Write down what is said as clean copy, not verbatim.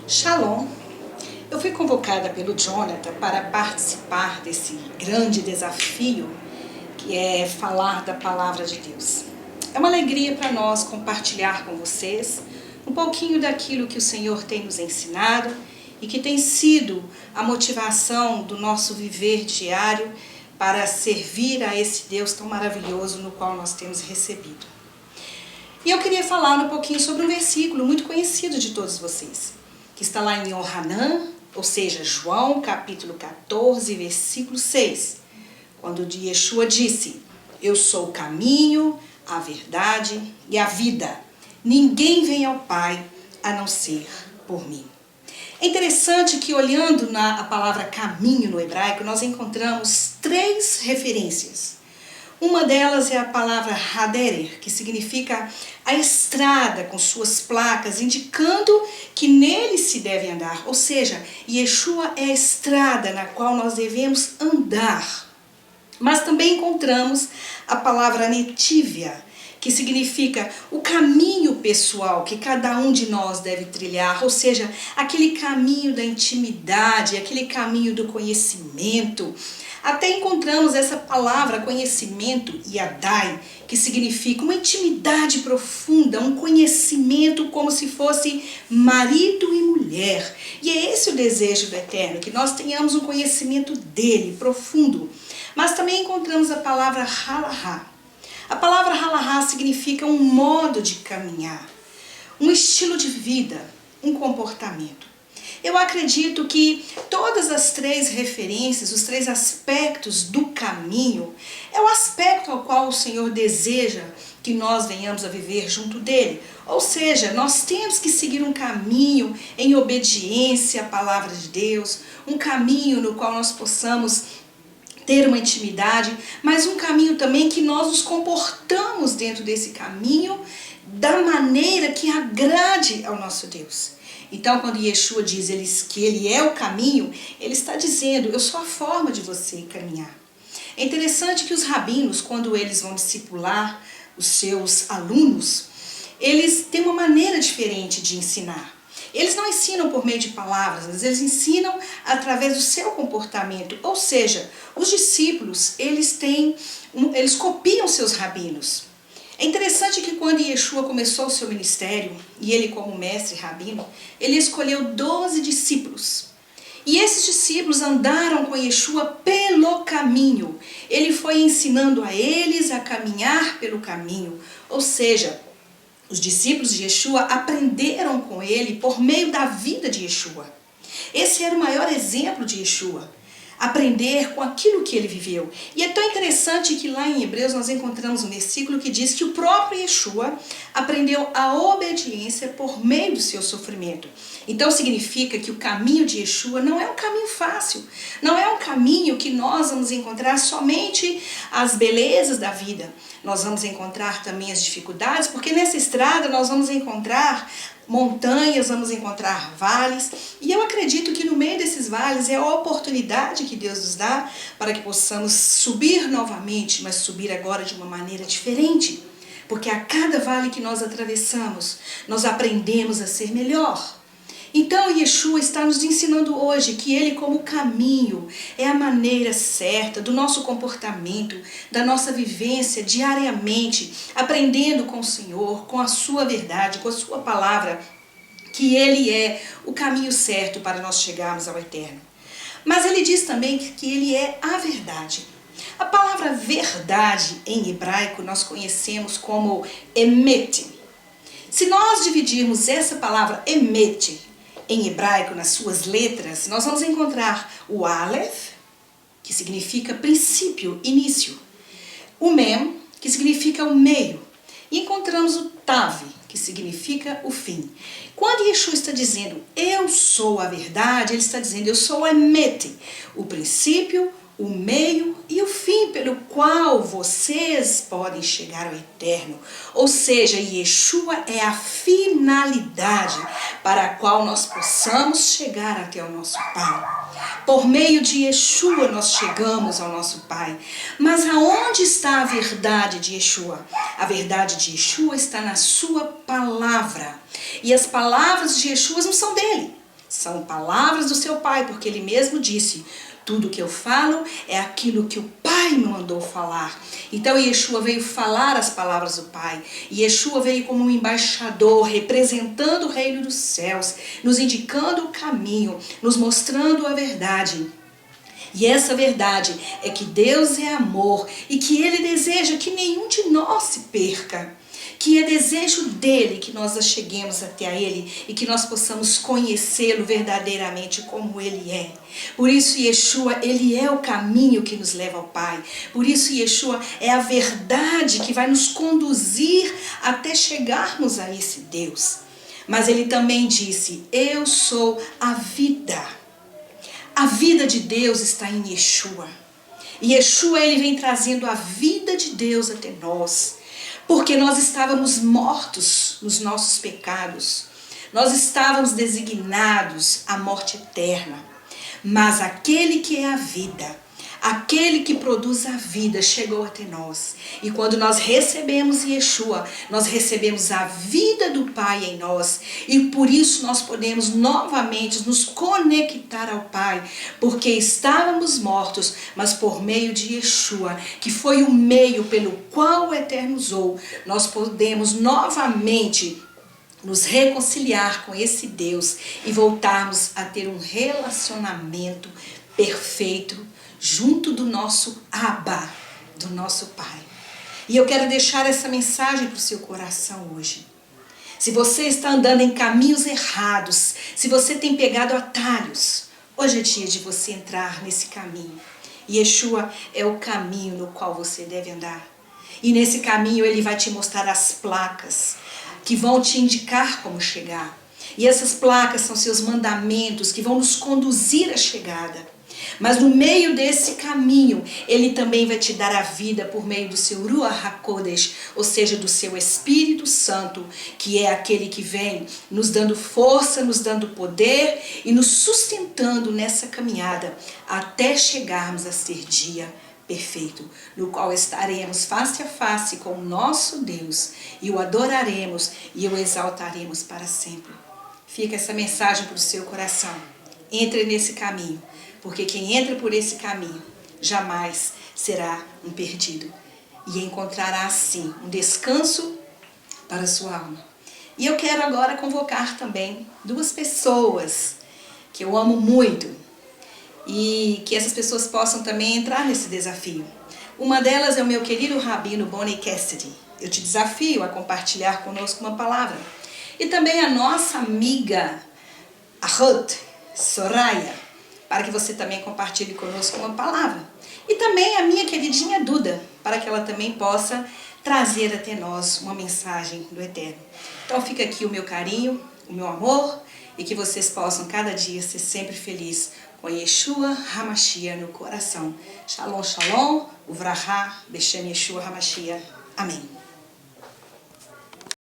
Shalom! Eu fui convocada pelo Jonathan para participar desse grande desafio que é falar da palavra de Deus. É uma alegria para nós compartilhar com vocês um pouquinho daquilo que o Senhor tem nos ensinado e que tem sido a motivação do nosso viver diário para servir a esse Deus tão maravilhoso no qual nós temos recebido. E eu queria falar um pouquinho sobre um versículo muito conhecido de todos vocês, que está lá em Yohanan, ou seja, João, capítulo 14, versículo 6, quando Yeshua disse: eu sou o caminho, a verdade e a vida. Ninguém vem ao Pai a não ser por mim. É interessante que, olhando a palavra caminho no hebraico, nós encontramos 3 referências. Uma delas é a palavra haderer, que significa a estrada com suas placas, indicando que nele se deve andar. Ou seja, Yeshua é a estrada na qual nós devemos andar. Mas também encontramos a palavra netívia, que significa o caminho pessoal que cada um de nós deve trilhar, ou seja, aquele caminho da intimidade, aquele caminho do conhecimento. Até encontramos essa palavra conhecimento, yadai, que significa uma intimidade profunda, um conhecimento como se fosse marido e mulher. E é esse o desejo do Eterno, que nós tenhamos um conhecimento dele, profundo. Mas também encontramos a palavra halahá. A palavra halahá significa um modo de caminhar, um estilo de vida, um comportamento. Eu acredito que todas as 3 referências, os 3 aspectos do caminho, é o aspecto ao qual o Senhor deseja que nós venhamos a viver junto dele. Ou seja, nós temos que seguir um caminho em obediência à palavra de Deus, um caminho no qual nós possamos ter uma intimidade, mas um caminho também que nós nos comportamos dentro desse caminho da maneira que agrade ao nosso Deus. Então, quando Yeshua diz que ele é o caminho, ele está dizendo: eu sou a forma de você caminhar. É interessante que os rabinos, quando eles vão discipular os seus alunos, eles têm uma maneira diferente de ensinar. Eles não ensinam por meio de palavras, mas eles ensinam através do seu comportamento. Ou seja, os discípulos, eles copiam seus rabinos. É interessante que quando Yeshua começou o seu ministério, e ele como mestre rabino, ele escolheu 12 discípulos. E esses discípulos andaram com Yeshua pelo caminho. Ele foi ensinando a eles a caminhar pelo caminho. Ou seja, os discípulos de Yeshua aprenderam com ele por meio da vida de Yeshua. Esse era o maior exemplo de Yeshua. Aprender com aquilo que ele viveu. E é tão interessante que lá em Hebreus nós encontramos um versículo que diz que o próprio Yeshua aprendeu a obediência por meio do seu sofrimento. Então significa que o caminho de Yeshua não é um caminho fácil, não é um caminho que nós vamos encontrar somente as belezas da vida. Nós vamos encontrar também as dificuldades, porque nessa estrada nós vamos encontrar montanhas, vamos encontrar vales, e eu acredito que no meio desses vales é a oportunidade que Deus nos dá para que possamos subir novamente, mas subir agora de uma maneira diferente, porque a cada vale que nós atravessamos, nós aprendemos a ser melhor. Então Yeshua está nos ensinando hoje que ele como caminho é a maneira certa do nosso comportamento, da nossa vivência diariamente, aprendendo com o Senhor, com a sua verdade, com a sua palavra, que ele é o caminho certo para nós chegarmos ao eterno. Mas ele diz também que ele é a verdade. A palavra verdade em hebraico nós conhecemos como emet. Se nós dividirmos essa palavra emet em hebraico, nas suas letras, nós vamos encontrar o Aleph, que significa princípio, início. O Mem, que significa o meio. E encontramos o Tav, que significa o fim. Quando Yeshua está dizendo, eu sou a verdade, ele está dizendo, eu sou o Emet, o princípio, o meio e o fim pelo qual vocês podem chegar ao eterno. Ou seja, Yeshua é a finalidade para a qual nós possamos chegar até o nosso Pai. Por meio de Yeshua nós chegamos ao nosso Pai. Mas aonde está a verdade de Yeshua? A verdade de Yeshua está na sua palavra. E as palavras de Yeshua não são dele. São palavras do seu Pai, porque Ele mesmo disse, tudo que eu falo é aquilo que o Pai me mandou falar. Então Yeshua veio falar as palavras do Pai. E Yeshua veio como um embaixador, representando o reino dos céus, nos indicando o caminho, nos mostrando a verdade. E essa verdade é que Deus é amor e que Ele deseja que nenhum de nós se perca. Que é desejo dele que nós cheguemos até a Ele e que nós possamos conhecê-lo verdadeiramente como Ele é. Por isso Yeshua, Ele é o caminho que nos leva ao Pai. Por isso Yeshua é a verdade que vai nos conduzir até chegarmos a esse Deus. Mas Ele também disse, eu sou a vida. A vida de Deus está em Yeshua. E Yeshua, Ele vem trazendo a vida de Deus até nós. Porque nós estávamos mortos nos nossos pecados. Nós estávamos designados à morte eterna. Mas aquele que é a vida, aquele que produz a vida, chegou até nós. E quando nós recebemos Yeshua, nós recebemos a vida do Pai em nós. E por isso nós podemos novamente nos conectar ao Pai. Porque estávamos mortos, mas por meio de Yeshua, que foi o meio pelo qual o Eterno usou, nós podemos novamente nos reconciliar com esse Deus e voltarmos a ter um relacionamento perfeito junto do nosso Abba, do nosso Pai. E eu quero deixar essa mensagem para o seu coração hoje. Se você está andando em caminhos errados, se você tem pegado atalhos, hoje é dia de você entrar nesse caminho. Yeshua é o caminho no qual você deve andar. E nesse caminho Ele vai te mostrar as placas que vão te indicar como chegar. E essas placas são seus mandamentos que vão nos conduzir à chegada. Mas no meio desse caminho, Ele também vai te dar a vida por meio do seu Ruach HaKodesh, ou seja, do seu Espírito Santo, que é aquele que vem nos dando força, nos dando poder e nos sustentando nessa caminhada até chegarmos a ser dia perfeito, no qual estaremos face a face com o nosso Deus e o adoraremos e o exaltaremos para sempre. Fica essa mensagem para o seu coração. Entre nesse caminho, porque quem entra por esse caminho jamais será um perdido e encontrará assim um descanso para a sua alma. E eu quero agora convocar também duas pessoas que eu amo muito e que essas pessoas possam também entrar nesse desafio. Uma delas é o meu querido Rabino Bonnie Cassidy. Eu te desafio a compartilhar conosco uma palavra. E também a nossa amiga, a Ruth Soraya, para que você também compartilhe conosco uma palavra. E também a minha queridinha Duda, para que ela também possa trazer até nós uma mensagem do Eterno. Então fica aqui o meu carinho, o meu amor, e que vocês possam cada dia ser sempre felizes com Yeshua HaMashiach no coração. Shalom, shalom, uvrahá, Beshem Yeshua HaMashiach. Amém.